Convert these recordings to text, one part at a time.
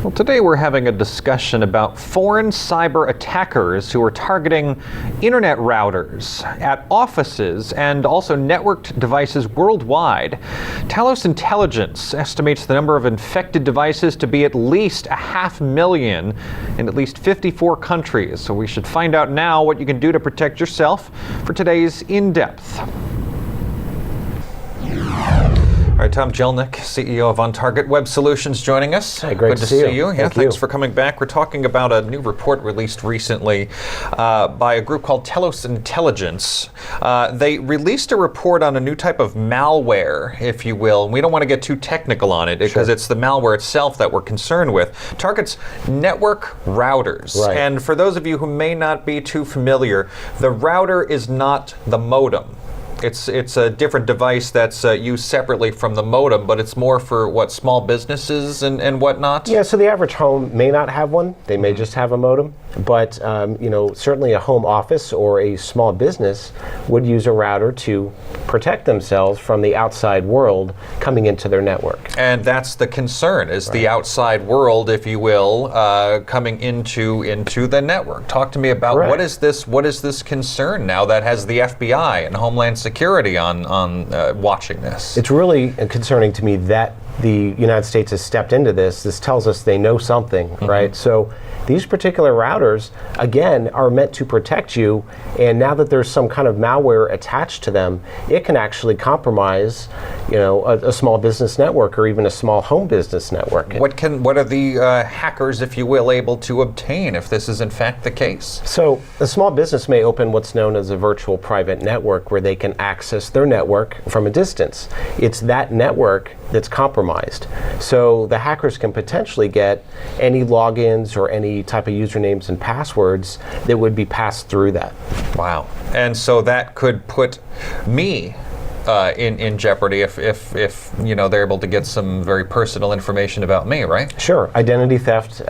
Well, today we're having a discussion about foreign cyber attackers who are targeting internet routers at offices and also networked devices worldwide. Talos Intelligence estimates the number of infected devices to be at least 500,000 in at least 54 countries. So we should find out now what you can do to protect yourself for today's In-Depth. All right, Tom Jelneck, CEO of On Target Web Solutions, joining us. Hey, great Good to see you. Yeah, thanks you. for coming back. We're talking about a new report released recently by a group called Talos Intelligence. They released a report on a new type of malware, if you will. And we don't want to get too technical on it because it's the malware itself that we're concerned with. Targets network routers. Right. And for those of you who may not be too familiar, the router is not the modem. It's a different device that's used separately from the modem, but it's more for what, small businesses and whatnot? Yeah, so the average home may not have one. They may just have a modem. But certainly a home office or a small business would use a router to protect themselves from the outside world coming into their network. And that's the concern, is the outside world, if you will, coming into the network. Talk to me about what is this concern now that has the FBI and Homeland Security on watching this? It's really concerning to me that the United States has stepped into this. This tells us they know something, right? So these particular routers, again, are meant to protect you, and now that there's some kind of malware attached to them, it can actually compromise, a small business network or even a small home business network. What are the hackers, if you will, able to obtain if this is in fact the case? So a small business may open what's known as a virtual private network where they can access their network from a distance. It's that network that's compromised. So the hackers can potentially get any logins or any type of usernames and passwords that would be passed through that. Wow. And so that could put me in jeopardy if they're able to get some very personal information about me, right? Sure. Identity theft,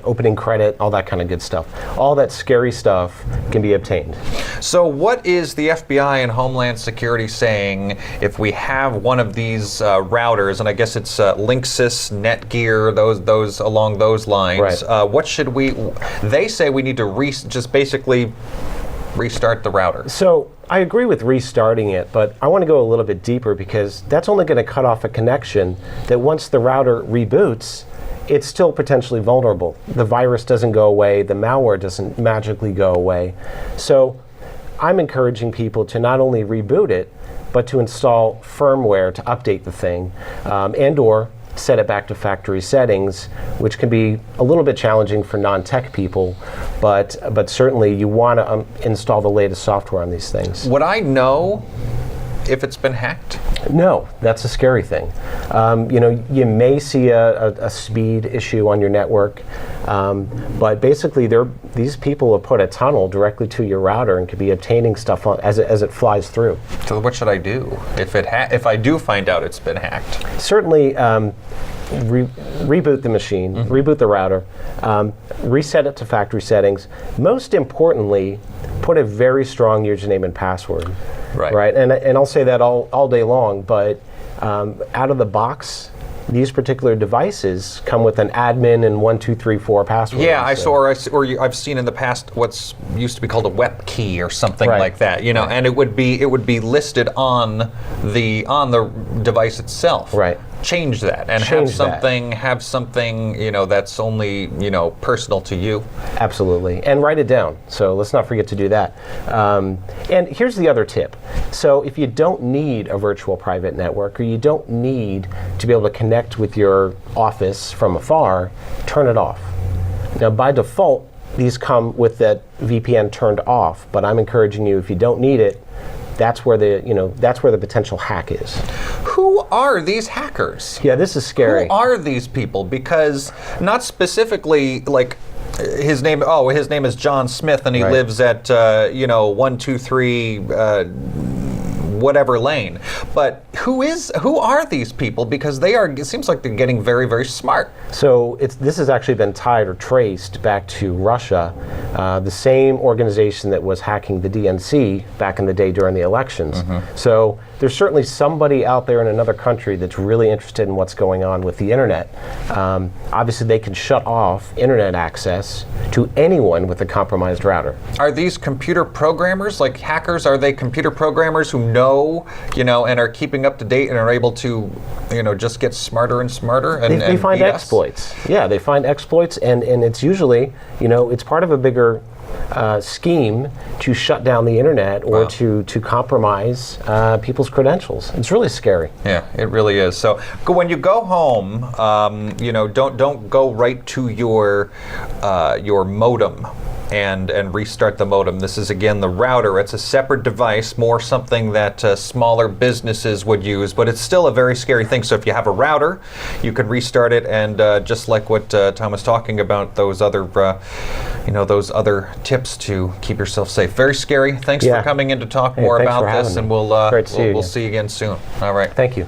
opening credit, all that kind of good stuff. All that scary stuff can be obtained. So what is the FBI and Homeland Security saying if we have one of these routers, and I guess it's Linksys, Netgear, those along those lines, right. What should we, they say we need to just basically restart the router. So I agree with restarting it, but I want to go a little bit deeper because that's only going to cut off a connection that once the router reboots, it's still potentially vulnerable. The virus doesn't go away, the malware doesn't magically go away. So I'm encouraging people to not only reboot it, but to install firmware to update the thing, and or set it back to factory settings, which can be a little bit challenging for non-tech people, but certainly you want to install the latest software on these things. Would I know if it's been hacked? No, that's a scary thing. You may see a speed issue on your network, but basically these people have put a tunnel directly to your router and could be obtaining stuff as it flies through. So what should I do if I do find out it's been hacked? Certainly, reboot the machine, reboot the router, reset it to factory settings. Most importantly, put a very strong username and password. Right. And I'll say that all day long, but out of the box, these particular devices come with an admin and 1, 2, 3, 4 password. Yeah, I've seen in the past what's used to be called a WEP key or something like that. And it would be listed on the device itself. Right. Change that and have something that's only personal to you. Absolutely, and write it down. So let's not forget to do that. And here's the other tip. So if you don't need a virtual private network, or you don't need to be able to connect with your office from afar, turn it off. Now by default, these come with that VPN turned off, but I'm encouraging you, if you don't need it, that's where the potential hack is. Who are these hackers? Yeah, this is scary. Who are these people? Because not specifically like his name is John Smith and he lives at 123 whatever lane. But who are these people? Because it seems like they're getting very, very smart. So this has actually been tied or traced back to Russia, the same organization that was hacking the DNC back in the day during the elections. So there's certainly somebody out there in another country that's really interested in what's going on with the internet. Obviously, they can shut off internet access to anyone with a compromised router. Are these computer programmers, like hackers? Are they computer programmers who know, and are keeping up to date and are able to, just get smarter and smarter? And they find beat us? exploits. Yeah, they find exploits, and it's usually, it's part of a bigger scheme to shut down the internet or to compromise people's credentials. It's really scary. Yeah, it really is. So when you go home, don't go right to your modem and restart the modem. This is, again, the router. It's a separate device, more something that smaller businesses would use, but it's still a very scary thing. So if you have a router, you can restart it, and just like what Tom was talking about, those other tips to keep yourself safe. Very scary. Thanks for coming in to talk more about this, and we'll see you again soon. All right. Thank you.